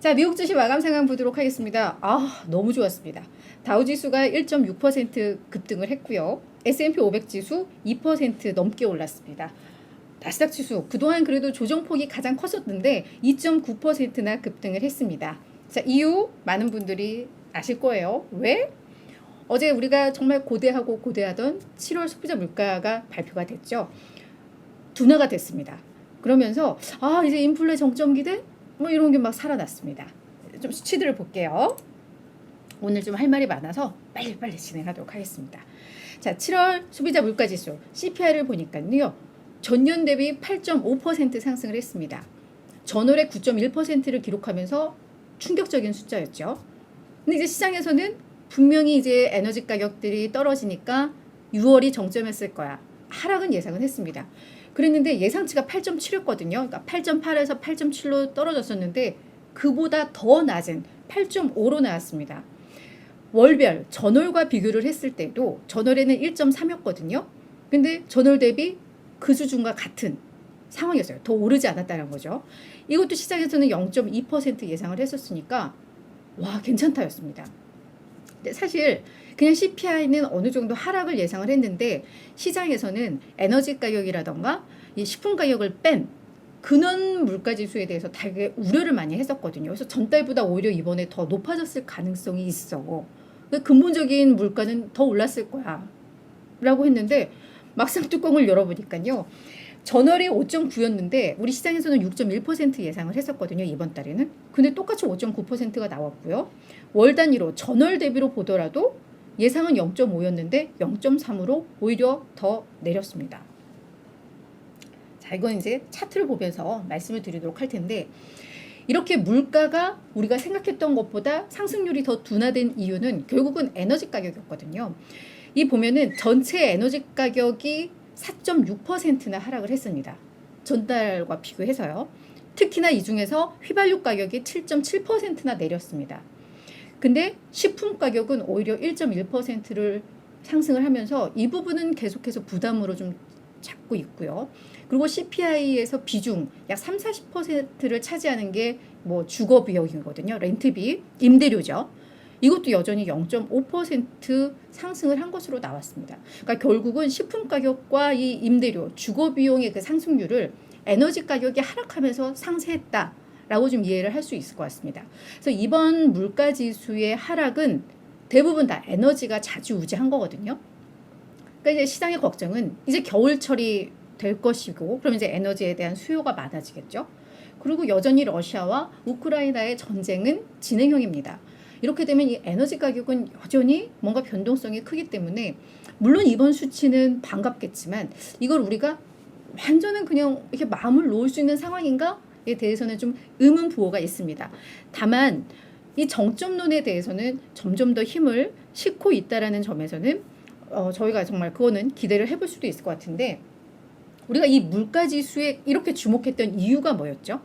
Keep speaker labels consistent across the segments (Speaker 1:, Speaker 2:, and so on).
Speaker 1: 자, 미국 주식 마감 상황 보도록 하겠습니다. 너무 좋았습니다. 다우지수가 1.6% 급등을 했고요. S&P 500 지수 2% 넘게 올랐습니다. 나스닥 지수 그동안 그래도 조정폭이 가장 컸었는데 2.9%나 급등을 했습니다. 자, 이유 많은 분들이 아실 거예요. 왜? 어제 우리가 정말 고대하고 고대하던 7월 소비자 물가가 발표가 됐죠. 둔화가 됐습니다. 그러면서 이제 인플레 정점 기대? 뭐 이런 게 막 살아났습니다. 좀 수치들을 볼게요. 오늘 좀 할 말이 많아서 빨리빨리 진행하도록 하겠습니다. 자, 7월 소비자 물가지수 CPI를 보니까요. 전년 대비 8.5% 상승을 했습니다. 전월에 9.1%를 기록하면서 충격적인 숫자였죠. 근데 이제 시장에서는 분명히 이제 에너지 가격들이 떨어지니까 6월이 정점이었을 거야. 하락은 예상은 했습니다. 그랬는데 예상치가 8.7였거든요. 그러니까 8.8에서 8.7로 떨어졌었는데 그보다 더 낮은 8.5로 나왔습니다. 월별 전월과 비교를 했을 때도 전월에는 1.3였거든요. 근데 전월 대비 그 수준과 같은 상황이었어요. 더 오르지 않았다는 거죠. 이것도 시장에서는 0.2% 예상을 했었으니까 와, 괜찮다였습니다. 근데 사실 그냥 CPI는 어느 정도 하락을 예상을 했는데 시장에서는 에너지 가격이라던가 이 식품 가격을 뺀 근원 물가 지수에 대해서 되게 우려를 많이 했었거든요. 그래서 전달보다 오히려 이번에 더 높아졌을 가능성이 있어. 근본적인 물가는 더 올랐을 거야 라고 했는데 막상 뚜껑을 열어보니까요. 전월이 5.9였는데 우리 시장에서는 6.1% 예상을 했었거든요. 이번 달에는. 근데 똑같이 5.9%가 나왔고요. 월 단위로 전월 대비로 보더라도 예상은 0.5였는데 0.3으로 오히려 더 내렸습니다. 자, 이건 이제 차트를 보면서 말씀을 드리도록 할 텐데 이렇게 물가가 우리가 생각했던 것보다 상승률이 더 둔화된 이유는 결국은 에너지 가격이었거든요. 이 보면은 전체 에너지 가격이 4.6%나 하락을 했습니다. 전달과 비교해서요. 특히나 이 중에서 휘발유 가격이 7.7%나 내렸습니다. 근데 식품 가격은 오히려 1.1%를 상승을 하면서 이 부분은 계속해서 부담으로 좀 잡고 있고요. 그리고 CPI에서 비중 약 30-40%를 차지하는 게 뭐 주거 비용이거든요. 렌트비, 임대료죠. 이것도 여전히 0.5% 상승을 한 것으로 나왔습니다. 그러니까 결국은 식품 가격과 이 임대료, 주거 비용의 그 상승률을 에너지 가격이 하락하면서 상쇄했다라고 좀 이해를 할 수 있을 것 같습니다. 그래서 이번 물가 지수의 하락은 대부분 다 에너지가 좌지우지한 거거든요. 그러니까 이제 시장의 걱정은 이제 겨울철이 될 것이고 그럼 이제 에너지에 대한 수요가 많아지겠죠. 그리고 여전히 러시아와 우크라이나의 전쟁은 진행형입니다. 이렇게 되면 이 에너지 가격은 여전히 뭔가 변동성이 크기 때문에 물론 이번 수치는 반갑겠지만 이걸 우리가 완전은 그냥 이렇게 마음을 놓을 수 있는 상황인가에 대해서는 좀 의문 부호가 있습니다. 다만 이 정점론에 대해서는 점점 더 힘을 싣고 있다라는 점에서는 저희가 정말 그거는 기대를 해볼 수도 있을 것 같은데 우리가 이 물가지수에 이렇게 주목했던 이유가 뭐였죠?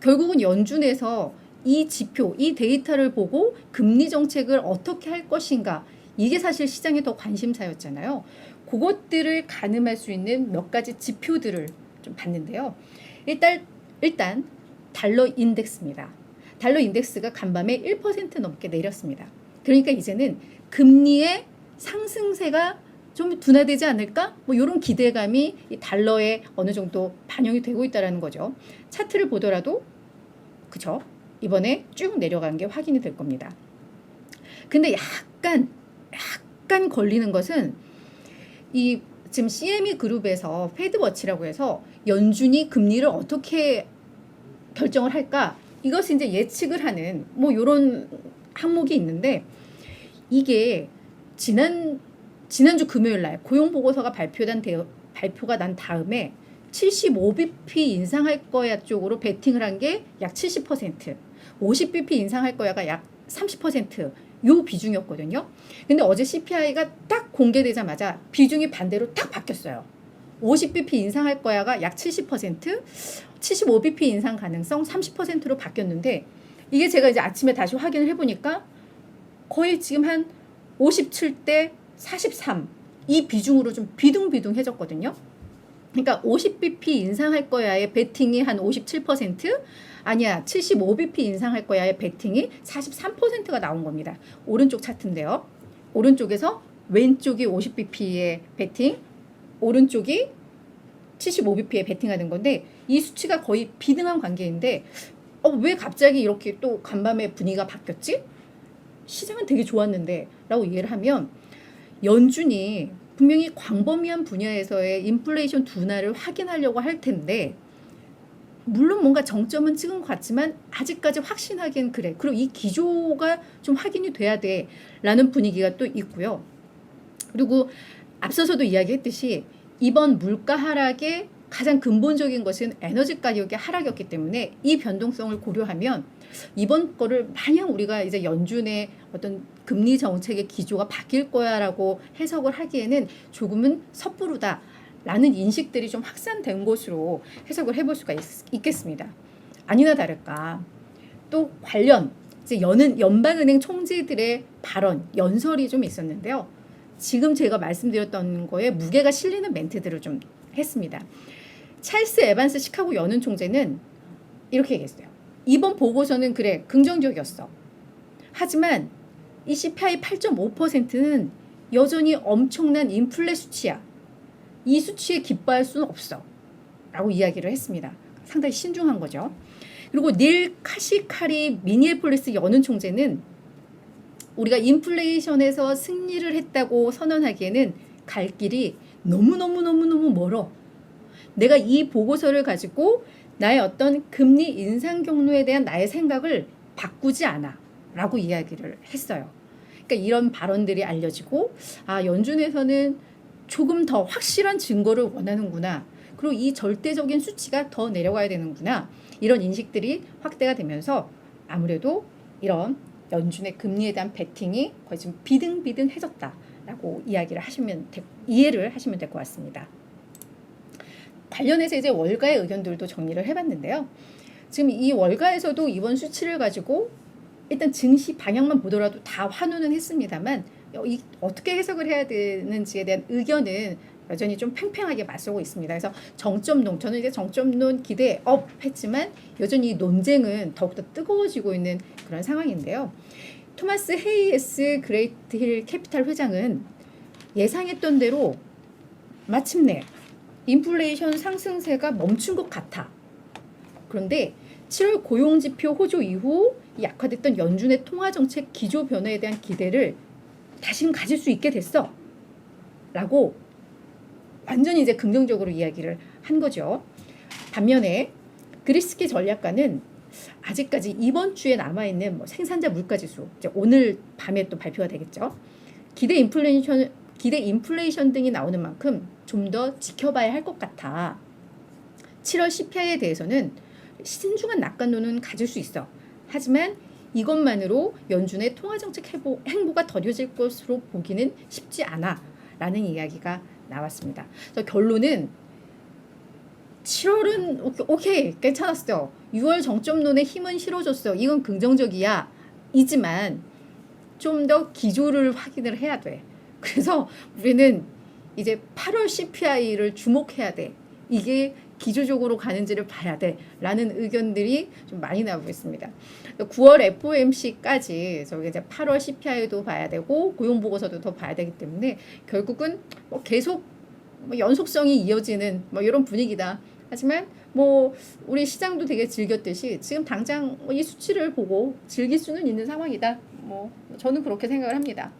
Speaker 1: 결국은 연준에서 이 지표, 이 데이터를 보고 금리 정책을 어떻게 할 것인가 이게 사실 시장의 더 관심사였잖아요. 그것들을 가늠할 수 있는 몇 가지 지표들을 좀 봤는데요. 일단 달러 인덱스입니다. 달러 인덱스가 간밤에 1% 넘게 내렸습니다. 그러니까 이제는 금리의 상승세가 좀 둔화되지 않을까? 뭐 이런 기대감이 이 달러에 어느 정도 반영이 되고 있다는 거죠. 차트를 보더라도 그죠? 이번에 쭉 내려간 게 확인이 될 겁니다. 근데 약간 걸리는 것은 이 지금 CME 그룹에서 페드워치라고 해서 연준이 금리를 어떻게 결정을 할까? 이것을 이제 예측을 하는 뭐 이런 항목이 있는데 이게 지난주 금요일 날 고용 보고서가 발표가 난 다음에 75bp 인상할 거야 쪽으로 베팅을 한 게 약 70%, 50bp 인상할 거야가 약 30% 요 비중이었거든요. 근데 어제 CPI가 딱 공개되자마자 비중이 반대로 딱 바뀌었어요. 50bp 인상할 거야가 약 70%, 75bp 인상 가능성 30%로 바뀌었는데 이게 제가 이제 아침에 다시 확인을 해보니까 거의 지금 한 57대 43 이 비중으로 좀 비둥비둥해졌거든요. 그러니까 50bp 인상할 거야의 베팅이 한 57%, 아니야 75bp 인상할 거야의 베팅이 43%가 나온 겁니다. 오른쪽 차트인데요. 오른쪽에서 왼쪽이 50bp의 베팅, 오른쪽이 75bp에 베팅하는 건데 이 수치가 거의 비등한 관계인데 왜 갑자기 이렇게 또 간밤에 분위기가 바뀌었지? 시장은 되게 좋았는데 라고 이해를 하면 연준이 분명히 광범위한 분야에서의 인플레이션 둔화를 확인하려고 할 텐데 물론 뭔가 정점은 찍은 것 같지만 아직까지 확신하기는 그래. 그리고 이 기조가 좀 확인이 돼야 돼 라는 분위기가 또 있고요. 그리고 앞서서도 이야기했듯이 이번 물가 하락의 가장 근본적인 것은 에너지 가격의 하락이었기 때문에 이 변동성을 고려하면 이번 거를 마냥 우리가 이제 연준의 어떤 금리 정책의 기조가 바뀔 거야라고 해석을 하기에는 조금은 섣부르다라는 인식들이 좀 확산된 것으로 해석을 해볼 수가 있겠습니다. 아니나 다를까 또 관련 이제 연방은행 총재들의 발언 연설이 좀 있었는데요. 지금 제가 말씀드렸던 거에 무게가 실리는 멘트들을 좀 했습니다. 찰스 에반스 시카고 연은 총재는 이렇게 얘기했어요. 이번 보고서는 그래 긍정적이었어. 하지만 이 CPI 8.5%는 여전히 엄청난 인플레 수치야. 이 수치에 기뻐할 수는 없어. 라고 이야기를 했습니다. 상당히 신중한 거죠. 그리고 닐 카시카리 미니애폴리스 연은 총재는 우리가 인플레이션에서 승리를 했다고 선언하기에는 갈 길이 너무너무 멀어. 내가 이 보고서를 가지고 나의 어떤 금리 인상 경로에 대한 나의 생각을 바꾸지 않아 라고 이야기를 했어요. 그러니까 이런 발언들이 알려지고 연준에서는 조금 더 확실한 증거를 원하는구나. 그리고 이 절대적인 수치가 더 내려가야 되는구나. 이런 인식들이 확대가 되면서 아무래도 이런 연준의 금리에 대한 베팅이 거의 지금 비등비등해졌다라고 이해를 하시면 될 것 같습니다. 관련해서 이제 월가의 의견들도 정리를 해봤는데요. 지금 이 월가에서도 이번 수치를 가지고 일단 증시 방향만 보더라도 다 환호는 했습니다만 어떻게 해석을 해야 되는지에 대한 의견은 여전히 좀 팽팽하게 맞서고 있습니다. 그래서 저는 이제 정점론 기대 업 했지만 여전히 논쟁은 더욱더 뜨거워지고 있는 그런 상황인데요. 토마스 헤이에스 그레이트 힐 캐피탈 회장은 예상했던 대로 마침내 인플레이션 상승세가 멈춘 것 같아. 그런데 7월 고용지표 호조 이후 약화됐던 연준의 통화정책 기조 변화에 대한 기대를 다시금 가질 수 있게 됐어. 라고 완전히 이제 긍정적으로 이야기를 한 거죠. 반면에 그리스키 전략가는 아직까지 이번 주에 남아있는 생산자 물가지수, 이제 오늘 밤에 또 발표가 되겠죠. 기대 인플레이션 등이 나오는 만큼 좀 더 지켜봐야 할 것 같아. 7월 CPI에 대해서는 신중한 낙관론은 가질 수 있어. 하지만 이것만으로 연준의 통화정책 행보가 더뎌질 것으로 보기는 쉽지 않아. 라는 이야기가 나왔습니다. 그래서 결론은 7월은 오케이 괜찮았어. 6월 정점론의 힘은 실어줬어. 이건 긍정적이야. 이지만 좀 더 기조를 확인을 해야 돼. 그래서 우리는 이제 8월 CPI를 주목해야 돼. 이게 기조적으로 가는지를 봐야 돼. 라는 의견들이 좀 많이 나오고 있습니다. 9월 FOMC까지 저기 이제 8월 CPI도 봐야 되고 고용보고서도 더 봐야 되기 때문에 결국은 계속 연속성이 이어지는 이런 분위기다. 하지만 우리 시장도 되게 즐겼듯이 지금 당장 이 수치를 보고 즐길 수는 있는 상황이다. 저는 그렇게 생각을 합니다.